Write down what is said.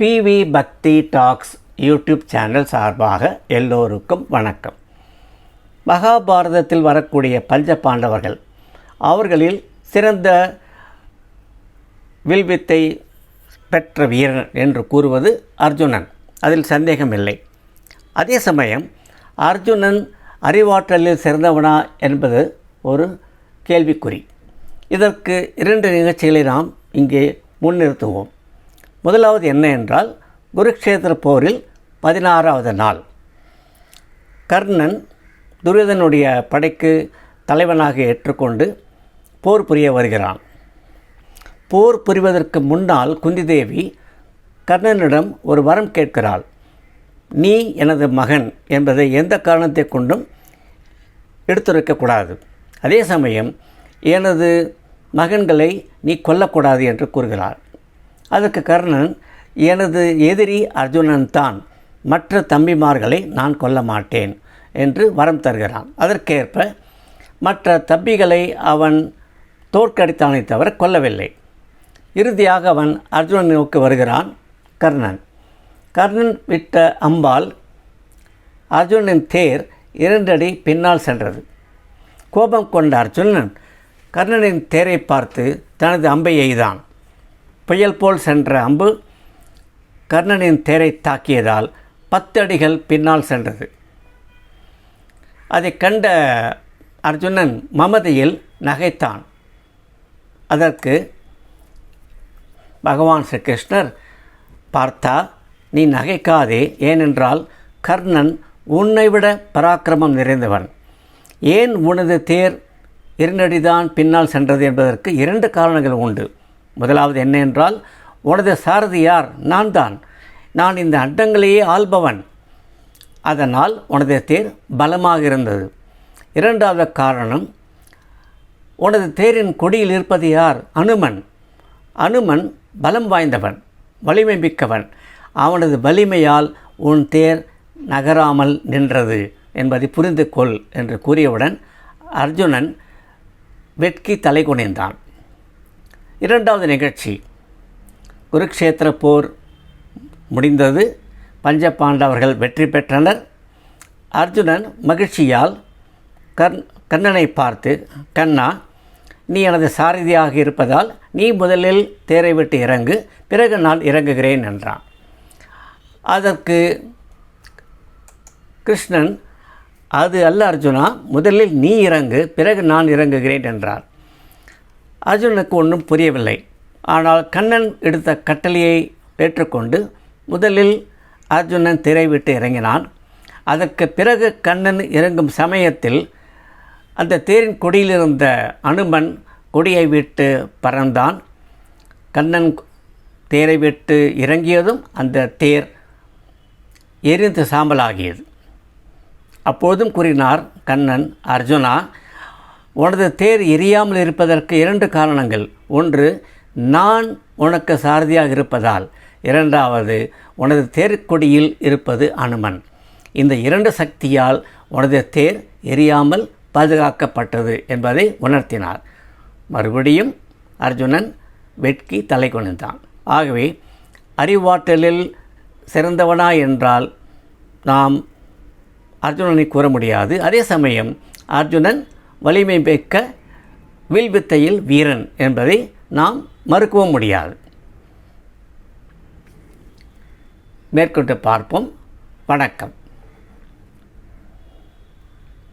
PV பக்தி tax YouTube channel சார்பாக எல்லோருக்கும் வணக்கம். மகாபாரதத்தில் வரக்கூடிய பஞ்ச பாண்டவர்கள், அவர்களில் சிறந்த வில்வித்தை பெற்ற வீரன் என்று கூறுவது அர்ஜுனன். அதில் சந்தேகமில்லை. அதே சமயம் அர்ஜுனன் அறிவாற்றலில் சிறந்தவனா என்பது ஒரு கேள்விக்குறி. இதற்கு இரண்டு நிகழ்ச்சிகளை நாம் இங்கே முன்னிறுத்துவோம். முதலாவது என்ன என்றால், குருக்ஷேத்திர போரில் 16வது நாள் கர்ணன் துரியோதனுடைய படைக்கு தலைவனாக ஏற்றுக்கொண்டு போர் புரிய வருகிறான். போர் புரிவதற்கு முன்னால் குந்தி தேவி கர்ணனிடம் ஒரு வரம் கேட்கிறாள். நீ எனது மகன் என்பதை எந்த காரணத்தை கொண்டும் எடுத்துரைக்கக்கூடாது. அதே சமயம் எனது மகன்களை நீ கொல்லக்கூடாது என்று கூறுகிறார். அதற்கு கர்ணன், எனது எதிரி அர்ஜுனன் தான், மற்ற தம்பிமார்களை நான் கொல்ல மாட்டேன் என்று வரம் தருகிறான். அதற்கேற்ப மற்ற தம்பிகளை அவன் தோற்கடித்தானே தவிர கொல்லவில்லை. இறுதியாக அவன் அர்ஜுனன் நோக்கி வருகிறான். கர்ணன் விட்ட அம்பால் அர்ஜுனனின் தேர் 2 அடி பின்னால் சென்றது. கோபம் கொண்ட அர்ஜுனன் கர்ணனின் தேரை பார்த்து தனது அம்பை எய்தான். புயல் போல் சென்ற அம்பு கர்ணனின் தேரை தாக்கியதால் 10 அடிகள் பின்னால் சென்றது. அதை கண்ட அர்ஜுனன் மமதையில் நகைத்தான். அதற்கு பகவான் ஸ்ரீ கிருஷ்ணர், பார்த்தா, நீ நகைக்காதே, ஏனென்றால் கர்ணன் உன்னை விட பராக்கிரமம் நிறைந்தவன். ஏன் உனது தேர் 2 அடிதான் பின்னால் சென்றது என்பதற்கு 2 காரணங்கள் உண்டு. முதலாவது என்ன என்றால், உனது சாரதி யார்? நான் தான். நான் இந்த அண்டங்களையே ஆள்பவன். அதனால் உனது தேர் பலமாக இருந்தது. 2வது காரணம், உனது தேரின் கொடியில் இருப்பது யார்? அனுமன் பலம் வாய்ந்தவன், வலிமை மிக்கவன். அவனது வலிமையால் உன் தேர் நகராமல் நின்றது என்பதை புரிந்து கொள் என்று கூறியவுடன் அர்ஜுனன் வெட்கி தலை குனிந்தான். 2வது நிகழ்ச்சி, குருக்ஷேத்திர போர் முடிந்தது. பஞ்ச பாண்டவர்கள் வெற்றி பெற்றனர். அர்ஜுனன் மகிழ்ச்சியால் கர்ணனை பார்த்து, கண்ணா, நீ எனது சாரதியாக இருப்பதால் நீ முதலில் தேரை விட்டு இறங்கு, பிறகு நான் இறங்குகிறேன் என்றான். அதற்கு கிருஷ்ணன், அது அல்ல அர்ஜுனா, முதலில் நீ இறங்கு, பிறகு நான் இறங்குகிறேன் என்றார். அர்ஜுனனுக்கு ஒன்றும் புரியவில்லை. ஆனால் கண்ணன் எடுத்த கட்டளையை ஏற்றுக்கொண்டு முதலில் அர்ஜுனன் திரை விட்டு இறங்கினான். அதற்கு பிறகு கண்ணன் இறங்கும் சமயத்தில் அந்த தேரின் கொடியிலிருந்த அனுமன் கொடியை விட்டு பறந்தான். கண்ணன் தேரை விட்டு இறங்கியதும் அந்த தேர் எரிந்து சாம்பலாகியது. அப்போதும் கூறினார் கண்ணன், அர்ஜுனா, உனது தேர் எரியாமல் இருப்பதற்கு 2 காரணங்கள். ஒன்று, நான் உனக்கு சாரதியாக இருப்பதால். 2வது, உனது தேர்க்கொடியில் இருப்பது அனுமன். இந்த 2 சக்தியால் உனது தேர் எரியாமல் பாதுகாக்கப்பட்டது என்பதை உணர்த்தினார். மறுபடியும் அர்ஜுனன் வெட்கி தலை குனிந்தான். ஆகவே அறிவாற்றலில் சிறந்தவனா என்றால் நாம் அர்ஜுனனை கூற முடியாது. அதே சமயம் அர்ஜுனன் வலிமை மிக்க வில்வித்தையில் வீரன் என்பதை நாம் மறுக்கவும் முடியாது. மேற்கொண்டு பார்ப்போம். வணக்கம்.